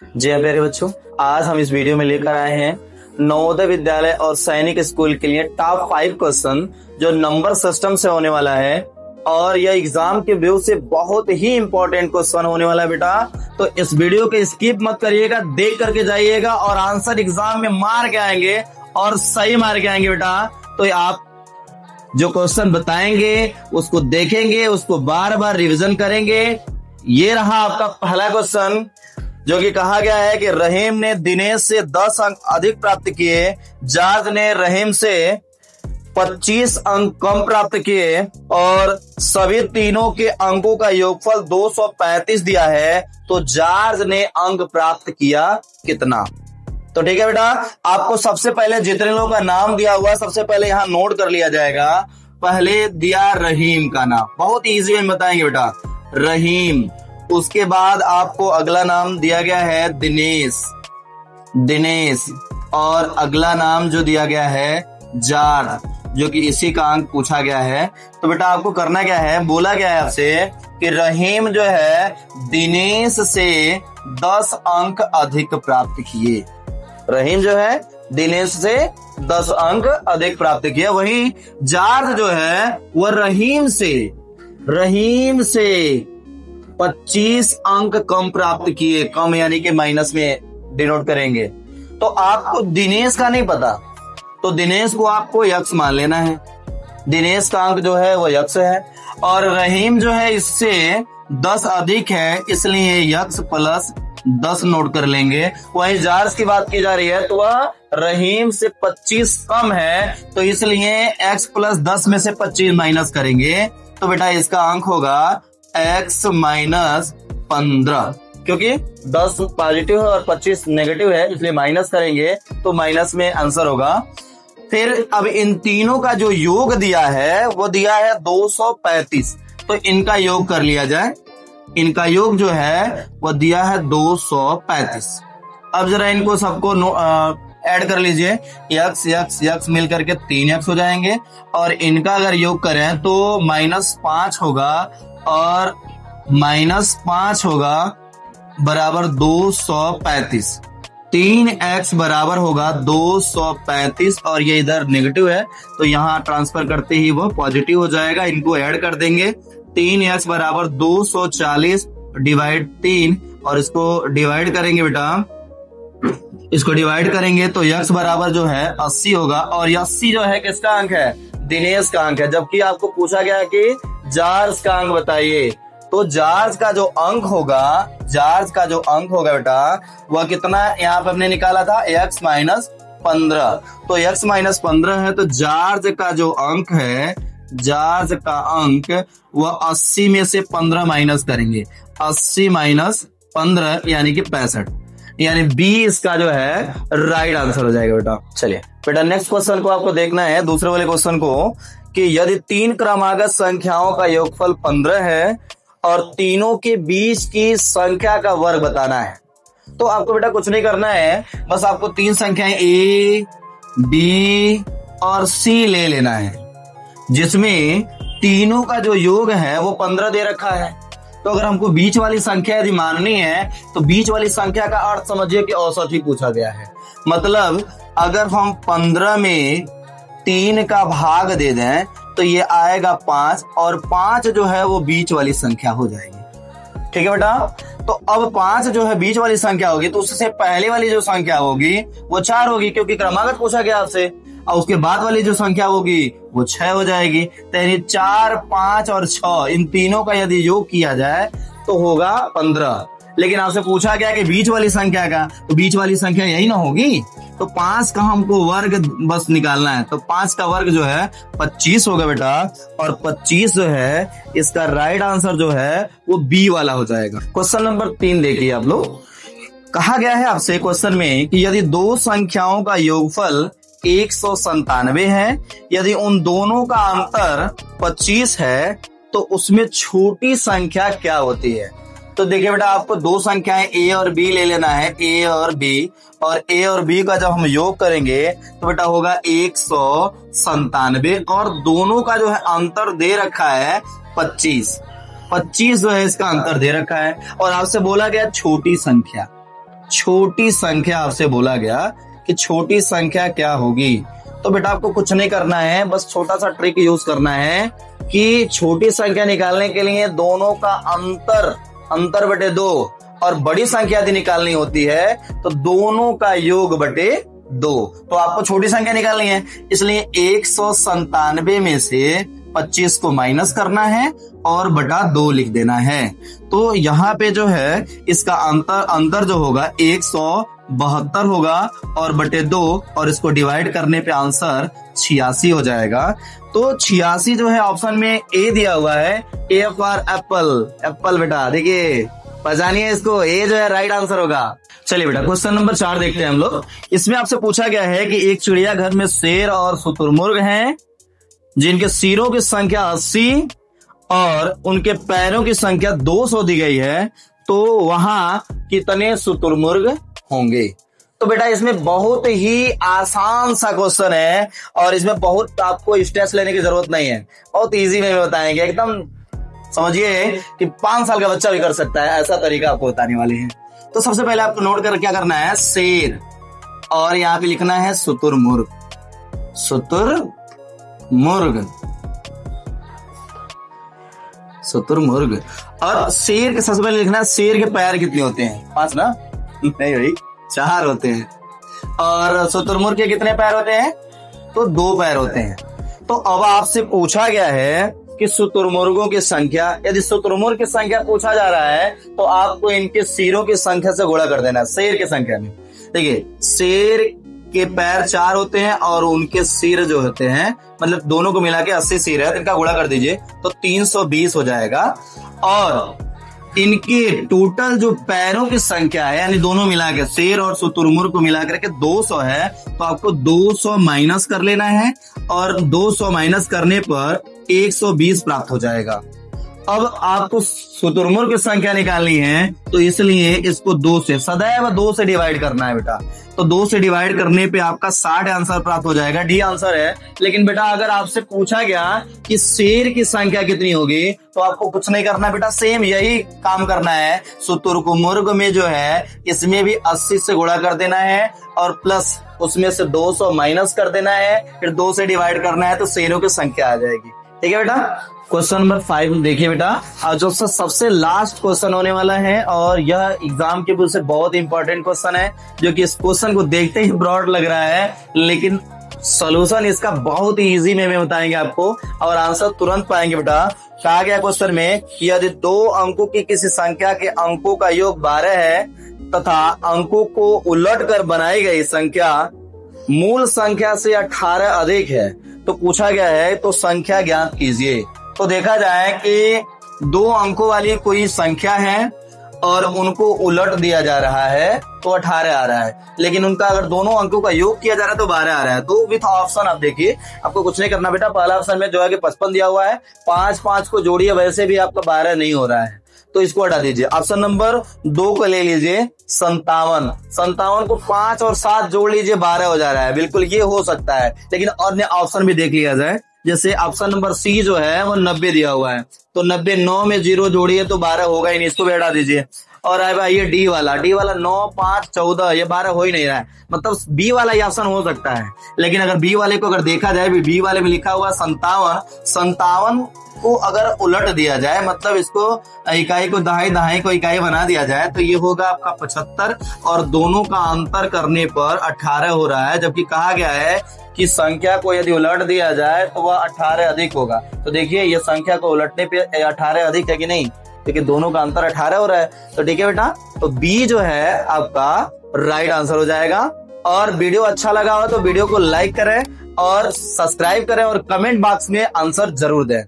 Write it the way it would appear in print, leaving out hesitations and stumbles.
जी हाँ प्यारे बच्चों, आज हम इस वीडियो में लेकर आए हैं नवोदय विद्यालय और सैनिक स्कूल के लिए टॉप 5 क्वेश्चन जो नंबर सिस्टम से होने वाला है। और यह एग्जाम के व्यू से बहुत ही इंपॉर्टेंट क्वेश्चन होने वाला है बेटा। तो इस वीडियो को स्किप मत करिएगा, देख करके जाइएगा और आंसर एग्जाम में मार के आएंगे और सही मार के आएंगे बेटा। तो आप जो क्वेश्चन बताएंगे उसको देखेंगे, उसको बार बार रिविजन करेंगे। ये रहा आपका पहला क्वेश्चन जो कि कहा गया है कि रहीम ने दिनेश से 10 अंक अधिक प्राप्त किए, जॉर्ज ने रहीम से 25 अंक कम प्राप्त किए और सभी तीनों के अंकों का योगफल 235 दिया है, तो जॉर्ज ने अंक प्राप्त किया कितना। तो ठीक है बेटा, आपको सबसे पहले जितने लोगों का नाम दिया हुआ है सबसे पहले यहां नोट कर लिया जाएगा। पहले दिया रहीम का नाम, बहुत इजी में बताएंगे बेटा, रहीम। उसके बाद आपको अगला नाम दिया गया है दिनेश और अगला नाम जो दिया गया है जॉर्ज, जो कि इसी का अंक पूछा गया है। तो बेटा आपको करना क्या है, बोला गया है आपसे कि रहीम जो है दिनेश से 10 अंक अधिक प्राप्त किए। रहीम जो है दिनेश से 10 अंक अधिक प्राप्त किया। वहीं जॉर्ज जो है वह रहीम से 25 अंक कम प्राप्त किए। कम यानी कि माइनस में डिनोट करेंगे। तो आपको दिनेश का नहीं पता, तो दिनेश को आपको यक्स मान लेना है। दिनेश का अंक जो है वो यक्स है और रहीम जो है इससे 10 अधिक है, इसलिए यक्स प्लस 10 नोट कर लेंगे। वहीं जॉर्ज की बात की जा रही है तो वह रहीम से 25 कम है, तो इसलिए x प्लस 10 में से 25 माइनस करेंगे। तो बेटा इसका अंक होगा x माइनस 15, क्योंकि 10 पॉजिटिव है और 25 नेगेटिव है, इसलिए माइनस करेंगे तो माइनस में आंसर होगा। फिर अब इन तीनों का जो योग दिया है वो दिया है 235, तो इनका योग कर लिया जाए। इनका योग जो है वो दिया है 235। अब जरा इनको सबको ऐड कर लीजिए, यक्स मिल करके 3x हो जाएंगे और इनका अगर योग करें तो -5 होगा और -5 होगा बराबर 235। 3x बराबर होगा 235 और ये इधर नेगेटिव है तो यहाँ ट्रांसफर करते ही वो पॉजिटिव हो जाएगा। इनको ऐड कर देंगे, 3x बराबर 240 डिवाइड 3 और इसको डिवाइड करेंगे बेटा, इसको डिवाइड करेंगे तो x बराबर जो है 80 होगा और 80 जो है किसका अंक है, दिनेश का अंक है। जबकि आपको पूछा गया कि जॉर्ज का अंक बताइए, तो जॉर्ज का जो अंक होगा बेटा वह कितना यहाँ पे हमने निकाला था, x माइनस 15। तो x माइनस 15 है, तो जॉर्ज का जो अंक है, जॉर्ज का अंक वह 80 में से 15 माइनस करेंगे। 80 माइनस 15 यानी कि 65, यानी बी इसका जो है राइट आंसर हो जाएगा बेटा। चलिए बेटा नेक्स्ट क्वेश्चन को आपको देखना है, दूसरे वाले क्वेश्चन को, कि यदि 3 क्रमागत संख्याओं का योगफल 15 है और तीनों के बीच की संख्या का वर्ग बताना है। तो आपको बेटा कुछ नहीं करना है, बस आपको 3 संख्याएं A, B और C ले लेना है, जिसमें तीनों का जो योग है वो 15 दे रखा है। तो अगर हमको बीच वाली संख्या यदि माननी है तो बीच वाली संख्या का अर्थ समझिए कि औसत ही पूछा गया है। मतलब अगर हम 15 में 3 का भाग दे दें तो ये आएगा 5 और 5 जो है वो बीच वाली संख्या हो जाएगी। ठीक है बेटा, तो अब 5 जो है बीच वाली संख्या होगी तो उससे पहले वाली जो संख्या होगी वो 4 होगी, क्योंकि क्रमागत पूछा गया आपसे, और उसके बाद वाली जो संख्या होगी वो 6 हो जाएगी। तो यानी 4, 5 और 6 इन तीनों का यदि योग किया जाए तो होगा 15। लेकिन आपसे पूछा गया कि बीच वाली संख्या का, तो बीच वाली संख्या यही ना होगी, तो 5 का हमको वर्ग बस निकालना है। तो 5 का वर्ग जो है 25 होगा बेटा, और 25 जो है इसका राइट आंसर जो है वो बी वाला हो जाएगा। क्वेश्चन नंबर 3 देखिए आप लोग, कहा गया है आपसे क्वेश्चन में कि यदि 2 संख्याओं का योगफल 197 है, यदि उन दोनों का अंतर 25 है तो उसमें छोटी संख्या क्या होती है। तो देखिए बेटा आपको 2 संख्याएं A और B ले लेना है, A और B, और A और B का जब हम योग करेंगे तो बेटा होगा 197 और दोनों का जो है अंतर दे रखा है 25 जो है इसका अंतर दे रखा है। और आपसे बोला गया छोटी संख्या, छोटी संख्या आपसे बोला गया कि छोटी संख्या क्या होगी, तो बेटा आपको कुछ नहीं करना है, बस छोटा सा ट्रिक यूज करना है कि छोटी संख्या निकालने के लिए दोनों का अंतर बटे 2 और बड़ी संख्या यदि निकालनी होती है तो दोनों का योग बटे 2। तो आपको छोटी संख्या निकालनी है, इसलिए 197 में से 25 को माइनस करना है और बटा 2 लिख देना है। तो यहाँ पे जो है इसका अंतर जो होगा 172 होगा और बटे 2 और इसको डिवाइड करने पे आंसर 86 हो जाएगा। तो 86 जो है ऑप्शन में ए दिया हुआ है, ए फॉर एप्पल बेटा, देखिए पहचानिए इसको, ए जो है राइट आंसर होगा। चलिए बेटा क्वेश्चन नंबर 4 देखते हैं हम लोग। इसमें आपसे पूछा गया है कि एक चिड़ियाघर में शेर और शुतुरमुर्ग हैं जिनके सिरों की संख्या 80 और उनके पैरों की संख्या 200 दी गई है, तो वहां कितने शुतुरमुर्ग होंगे। तो बेटा इसमें बहुत ही आसान सा क्वेश्चन है और इसमें बहुत आपको स्ट्रेस लेने की जरूरत नहीं है, बहुत इजी में बताएंगे, एकदम समझिए कि 5 साल का बच्चा भी कर सकता है, ऐसा तरीका आपको बताने वाले हैं। तो सबसे पहले आपको नोट कर क्या करना है, शेर और यहाँ पे लिखना है शुतुरमुर्ग और शेर के सबसे पहले लिखना है शेर के पैर कितने होते हैं, 5 ना, नहीं भाई 4 होते हैं, और शुतुरमुर्ग के कितने पैर होते हैं, तो 2 पैर होते हैं। तो अब आपसे पूछा गया है कि शुतुरमुर्गों की संख्या, यदि शुतुरमुर्ग की संख्या पूछा जा रहा है तो आपको इनके सिरों की संख्या से गुणा कर देना है शेर की संख्या में। देखिए शेर के पैर 4 होते हैं और उनके सिर जो होते हैं, मतलब दोनों को मिला के 80 सिर है, तो इनका गुणा कर दीजिए तो 320 हो जाएगा। और इनके टोटल जो पैरों की संख्या है, यानी दोनों मिला के शेर और शुतुरमुर्ग को मिला करके 200 है, तो आपको 200 माइनस कर लेना है और 200 माइनस करने पर 120 प्राप्त हो जाएगा। अब आपको शुतुरमुर्ग की संख्या निकालनी है, तो इसलिए इसको 2 से, सदैव 2 से डिवाइड करना है बेटा। तो 2 से डिवाइड करने पे आपका 60 आंसर प्राप्त हो जाएगा, डी आंसर है। लेकिन बेटा अगर आपसे पूछा गया कि शेर की संख्या कितनी होगी, तो आपको कुछ नहीं करना बेटा, सेम यही काम करना है। शुतुरमुर्ग में जो है इसमें भी 80 से गुणा कर देना है और प्लस उसमें से 200 माइनस कर देना है, फिर 2 से डिवाइड करना है, तो शेरों की संख्या आ जाएगी। ठीक है बेटा। क्वेश्चन नंबर 5 देखिए बेटा, जो सबसे लास्ट क्वेश्चन होने वाला है और यह एग्जाम के पूछे बहुत इंपॉर्टेंट क्वेश्चन है, जो कि इस क्वेश्चन को देखते ही ब्रॉड लग रहा है, लेकिन सॉल्यूशन इसका बहुत ही इजी में बताएंगे आपको और आंसर तुरंत पाएंगे बेटा। कहा गया क्वेश्चन में कि यदि 2 अंकों की किसी संख्या के अंकों का योग 12 है तथा अंकों को उलट कर बनाई गई संख्या मूल संख्या से 18 अधिक है, तो पूछा गया है तो संख्या ज्ञात कीजिए। तो देखा जाए कि 2 अंकों वाली कोई संख्या है और उनको उलट दिया जा रहा है तो 18 आ रहा है, लेकिन उनका अगर दोनों अंकों का योग किया जा रहा है तो 12 आ रहा है। तो विथ ऑप्शन आप देखिए, आपको कुछ नहीं करना बेटा। पहला ऑप्शन में जो है कि 55 दिया हुआ है, 5 को जोड़िए, वैसे भी आपका 12 नहीं हो रहा है, तो इसको हटा दीजिए। ऑप्शन नंबर 2 को ले लीजिए 57 को 5 और 7 जोड़ लीजिए, 12 हो जा रहा है, बिल्कुल ये हो सकता है। लेकिन अन्य ऑप्शन भी देख लिया जाए, जैसे ऑप्शन नंबर सी जो है वो 90 दिया हुआ है, तो 90 9 में 0 जोड़िए तो 12 होगा ही नहीं, इसको भी हटा दीजिए। और ये डी वाला 9 5 14, ये 12 हो ही नहीं रहा है, मतलब बी वाला ये ऑप्शन हो सकता है। लेकिन अगर बी वाले को अगर देखा जाए, बी वाले में लिखा हुआ 57 को अगर उलट दिया जाए, मतलब इसको इकाई को दहाई को इकाई बना दिया जाए, तो ये होगा आपका 75 और दोनों का अंतर करने पर 18 हो रहा है। जबकि कहा गया है कि संख्या को यदि उलट दिया जाए तो वह 18 अधिक होगा। तो देखिए ये संख्या को उलटने पे 18 अधिक है कि नहीं, क्योंकि दोनों का अंतर 18 हो रहा है। तो ठीक है बेटा, तो बी जो है आपका राइट आंसर हो जाएगा। और वीडियो अच्छा लगा हो तो वीडियो को लाइक करें और सब्सक्राइब करें और कमेंट बॉक्स में आंसर जरूर दें।